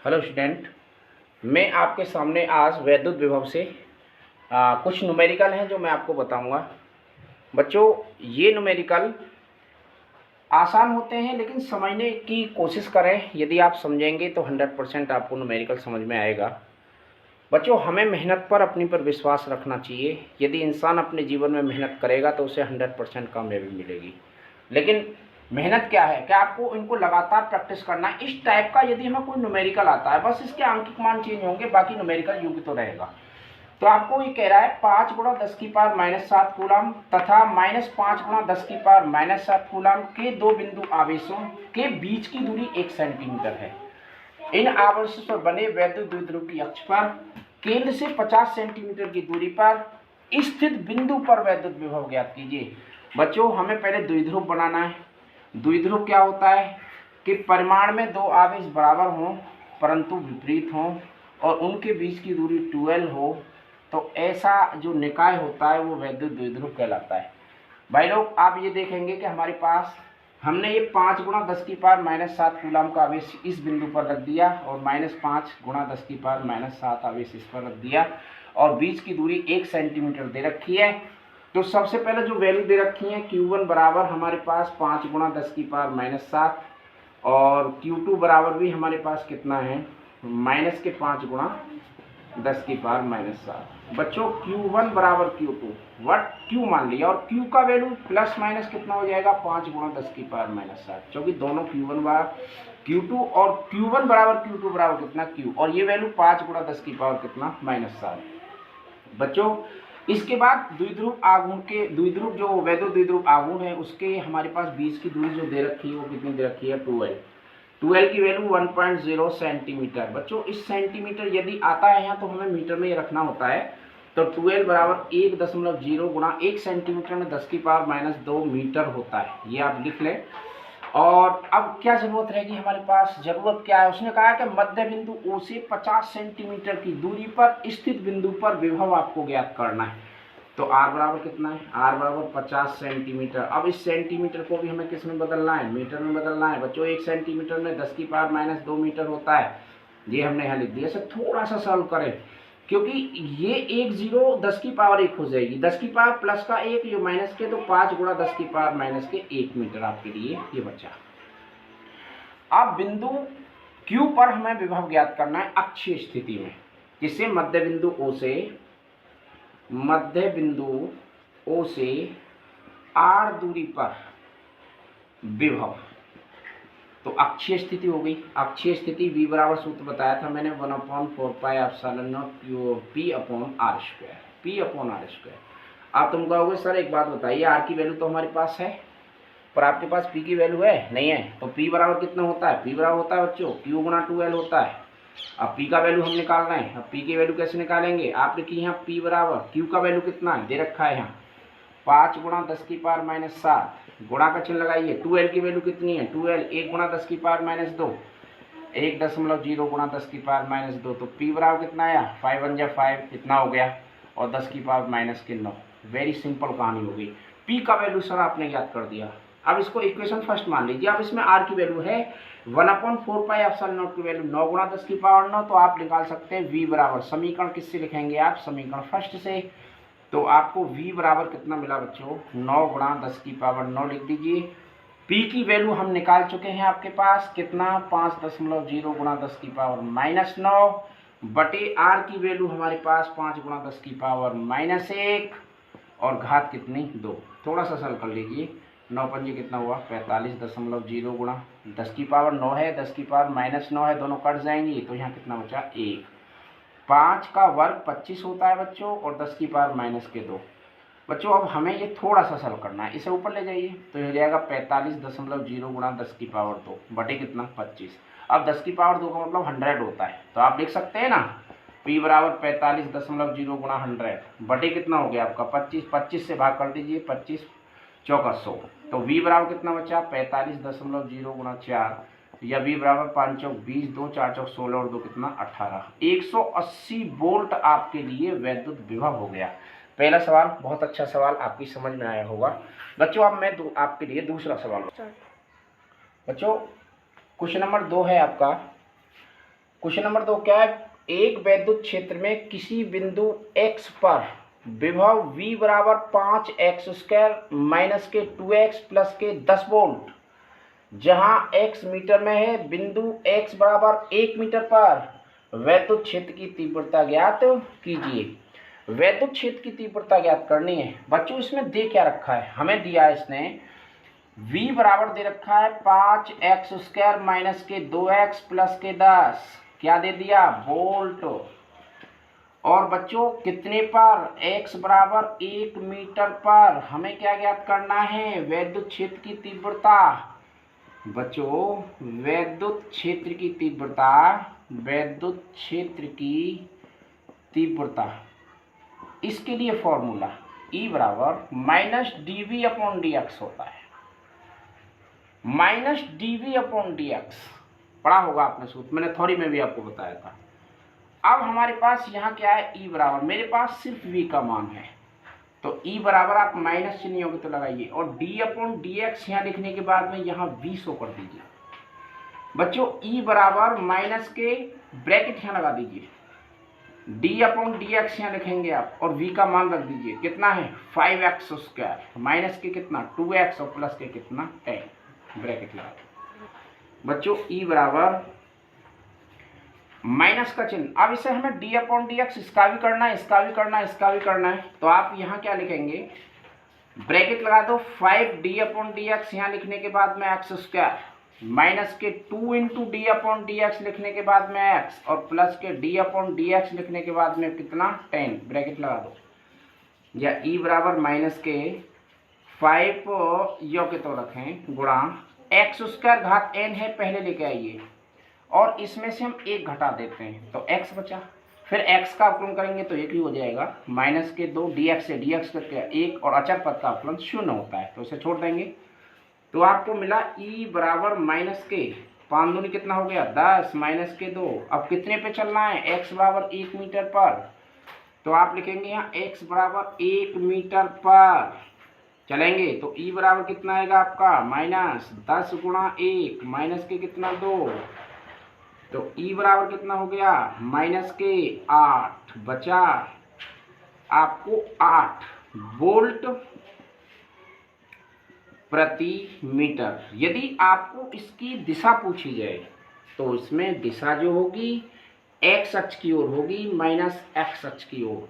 Hello student, मैं आपके सामने आज वैद्युत विभव से कुछ न्यूमेरिकल हैं जो मैं आपको बताऊंगा। बच्चों, ये न्यूमेरिकल आसान होते हैं, लेकिन समझने की कोशिश करें। यदि आप समझेंगे तो 100% आपको न्यूमेरिकल समझ में आएगा। बच्चों, हमें मेहनत पर अपनी पर विश्वास रखना चाहिए। यदि इंसान अपने जीवन में मेहनत करेगा तो उसे 100% कामयाबी मिलेगी। लेकिन मेहनत क्या है, क्या आपको इनको लगातार प्रैक्टिस करना है। इस टाइप का यदि हमें कोई न्यूमेरिकल आता है, बस इसके अंकित मान चेंज होंगे, बाकी न्यूमेरिकल यूं तो रहेगा। तो आपको ये कह रहा है 5 गुणा 10 की पावर -7 कूलम तथा -5 गुणा 10 की पावर -7 कूलम के दो बिंदु आवेशों के बीच की दूरी 1 सेंटीमीटर है। इन आवेशों पर बने वैद्युत द्विध्रुव की अक्ष पर केंद्र से 50 सेंटीमीटर की दूरी पर स्थित बिंदु पर वैद्युत विभव ज्ञात कीजिए। बच्चों, हमें पहले द्विध्रुव बनाना है। द्विध्रुव क्या होता है कि परिमाण में दो आवेश बराबर हों परंतु विपरीत हों और उनके बीच की दूरी 12 हो, तो ऐसा जो निकाय होता है वो वैद्युत द्विध्रुव कहलाता है। भाई लोग, आप ये देखेंगे कि हमारे पास हमने ये 5 गुणा 10 की पावर -7 कूलम का आवेश इस बिंदु पर रख दिया और -5 गुणा 10 की पावर -7 आवेश इस पर रख दिया और बीच की दूरी 1 सेंटीमीटर दे रखी है। तो सबसे पहले जो वैल्यू दे रखी है Q1 बराबर हमारे पास 5 गुणा 10 की पावर -7 और Q2 बराबर भी हमारे पास कितना है -5 गुणा 10 की पावर -7। बच्चों, Q1 बराबर Q2 वट Q मान लिया और Q का वैल्यू प्लस माइनस कितना हो जाएगा 5 गुणा 10 की पावर -7, क्योंकि दोनों Q1 बराबर Q2 और Q1 बराबर Q2 बराबर कितना Q और ये वैल्यू 5 गुणा 10 की पावर कितना -7। बच्चों, इसके बाद द्विध्रुव आघूर्ण के द्विध्रुव जो वैद्युत द्विध्रुव आघूर्ण है उसके हमारे पास बीच की दूरी जो दे रखी है वो कितनी दे रखी है 12 की वैल्यू 1.0 सेंटीमीटर। बच्चों, इस सेंटीमीटर यदि आता है यहाँ तो हमें मीटर में ये रखना होता है। तो 12 बराबर 1.0 गुणा 1 सेंटीमीटर में 10 की पावर -2 मीटर होता है, ये आप लिख लें। और अब क्या जरूरत रहेगी हमारे पास, जरूरत क्या है, उसने कहा कि मध्य बिंदु O से 50 सेंटीमीटर की दूरी पर स्थित बिंदु पर विभव आपको ज्ञात करना है। तो R बराबर कितना है, R बराबर 50 सेंटीमीटर। अब इस सेंटीमीटर को भी हमें किस में बदलना है, मीटर में बदलना है। बच्चों, 1 सेंटीमीटर में 10 की पावर -2 मीटर होता है, ये हमने यहाँ लिख दिया। इसे थोड़ा सा सॉल्व करें, क्योंकि ये एक जीरो 10 की पावर 1 हो जाएगी, 10 की पावर प्लस का 1 ये माइनस के, तो 5 गुणा 10 की पावर -1 मीटर आपके लिए ये बचा। अब बिंदु Q पर हमें विभव ज्ञात करना है अक्षीय स्थिति में, जिससे मध्य बिंदु O से R दूरी पर विभव, तो अक्षीय स्थिति हो गई। अक्षीय स्थिति V बराबर सूत्र बताया था मैंने 1/4πε0 P/r²। आप तुम कहोगे सर एक बात बताइए, R की वैल्यू तो हमारे पास है पर आपके पास P की वैल्यू है नहीं है, तो P बराबर कितना होता है, P बराबर होता है बच्चों Q गुणा 2L होता है। अब P का वैल्यू हम निकाल रहे हैं, अब P की वैल्यू कैसे निकालेंगे, आप लिखिए यहाँ P बराबर Q का वैल्यू कितना है दे रखा है यहाँ 5 गुणा 10 की पावर -7, गुणा का चिन्ह लगाइए। 2L की वैल्यू कितनी है, 2L 1 गुणा 10 की पावर -2, 1.0 गुणा 10 की पावर -2, तो P बराबर कितना आया 5 1 जा 5 इतना हो गया और 10 की पावर -9। वेरी सिंपल कहानी हो गई। P का वैल्यू सर आपने याद कर दिया। अब इसको इक्वेशन फर्स्ट मान लीजिए। अब इसमें R की वैल्यू है 1/4πε0 की वैल्यू 9 गुणा 10 की पावर 9, तो आप निकाल सकते हैं V बराबर, समीकरण किससे लिखेंगे आप, समीकरण फर्स्ट से। तो आपको V बराबर कितना मिला बच्चों 9 गुणा 10 की पावर 9 लिख दीजिए। P की वैल्यू हम निकाल चुके हैं आपके पास कितना 5.0 गुणा 10 की पावर -9 बटे R की वैल्यू हमारे पास 5 गुणा 10 की पावर -1 और घात कितनी 2। थोड़ा सा सरल कर लीजिए, 9 पंजे कितना हुआ 45.0 गुणा 10 की पावर 9 है, 10 की पावर -9 है, दोनों कट जाएंगी तो यहाँ कितना बचा 1। 5 का वर्ग 25 होता है बच्चों और 10 की पावर -2। बच्चों, अब हमें ये थोड़ा सा सरल करना है, इसे ऊपर ले जाइए तो हो जाएगा 45.0 गुणा 10 की पावर 2 बटे कितना 25। अब 10 की पावर 2 का मतलब 100 होता है, तो आप लिख सकते हैं ना P बराबर 45.0 गुणा 100 बटे कितना हो गया आपका 25, 25 से भाग कर दीजिए, 25 चौका 100, तो V बराबर कितना बचा 45.0 गुणा 4 या V बराबर 5 चौक 20, 2 4 चौक 16 और 2 कितना 18, 180 वोल्ट आपके लिए वैद्युत विभव हो गया। पहला सवाल बहुत अच्छा सवाल, आपकी समझ में आया होगा। बच्चों, अब मैं आपके लिए दूसरा सवाल। बच्चों, क्वेश्चन नंबर 2 है आपका क्वेश्चन नंबर 2 क्या है, एक वैद्युत क्षेत्र में किसी बिंदु x पर विभव V बराबर 5x² माइनस के 2x प्लस के 10 वोल्ट, जहां x मीटर में है, बिंदु x बराबर 1 मीटर पर वैद्युत क्षेत्र की तीव्रता ज्ञात कीजिए। वैद्युत क्षेत्र की तीव्रता ज्ञात करनी है। बच्चों इसमें दे क्या रखा है, हमें दिया है इसने V बराबर दे रखा है 5x² माइनस के 2x प्लस के 10, क्या दे दिया, वोल्ट। और बच्चों कितने पर, x बराबर 1 मीटर पर हमें क्या ज्ञात करना है, वैद्युत क्षेत्र की तीव्रता। बच्चों वैद्युत क्षेत्र की तीव्रता, वैद्युत क्षेत्र की तीव्रता, इसके लिए फॉर्मूला E बराबर माइनस dV अपॉन dx होता है। माइनस dV अपॉन dx पढ़ा होगा आपने सूत्र, मैंने थ्योरी में भी आपको बताया था। अब हमारे पास यहाँ क्या है, E बराबर, मेरे पास सिर्फ V का मान है, तो E बराबर आप माइनस चिन्ह होगी तो लगाइए, और d अपॉन dx यहाँ लिखने के बाद में यहाँ 20 कर दीजिए। बच्चों E बराबर माइनस के ब्रैकेट यहाँ लगा दीजिए, d अपॉन dx यहाँ लिखेंगे आप, और V का मान रख दीजिए, कितना है 5x², माइनस के कितना 2x और प्लस के कितना 10, ब्रैकेट लगा दो। बच्चों E बराबर माइनस का चिन्ह, अब इसे हमें d अपॉन dx इसका भी करना है, इसका भी करना है, इसका भी करना है, तो आप यहाँ क्या लिखेंगे, ब्रैकेट लगा दो, 5d अपॉन dx यहाँ लिखने के बाद में x² माइनस के 2 इंटू डी अपॉन dx लिखने के बाद में x, और प्लस के d अपॉन dx लिखने के बाद में कितना 10, ब्रैकेट लगा दो, या E बराबर माइनस के 5 योग्य तो रखें गुणा x² घात n है, पहले लेके आइए, और इसमें से हम 1 घटा देते हैं तो x बचा, फिर x का अवकलन करेंगे तो 1 ही हो जाएगा, माइनस के 2 dx से dx करके 1, और अचर पद का अवकलन 0 होता है, तो इसे छोड़ देंगे। तो आपको मिला E बराबर माइनस के 5 दूनी कितना हो गया 10, माइनस के 2, अब कितने पे चलना है, x बराबर 1 मीटर पर, तो आप लिखेंगे यहाँ x बराबर 1 मीटर पर चलेंगे, तो E बराबर कितना आएगा आपका, माइनस 10 गुणा 1 माइनस के कितना 2, तो E बराबर कितना हो गया, माइनस के 8, बचा आपको 8 वोल्ट प्रति मीटर। यदि आपको इसकी दिशा पूछी जाए तो इसमें दिशा जो होगी x अक्ष की ओर होगी, माइनस x अक्ष की ओर।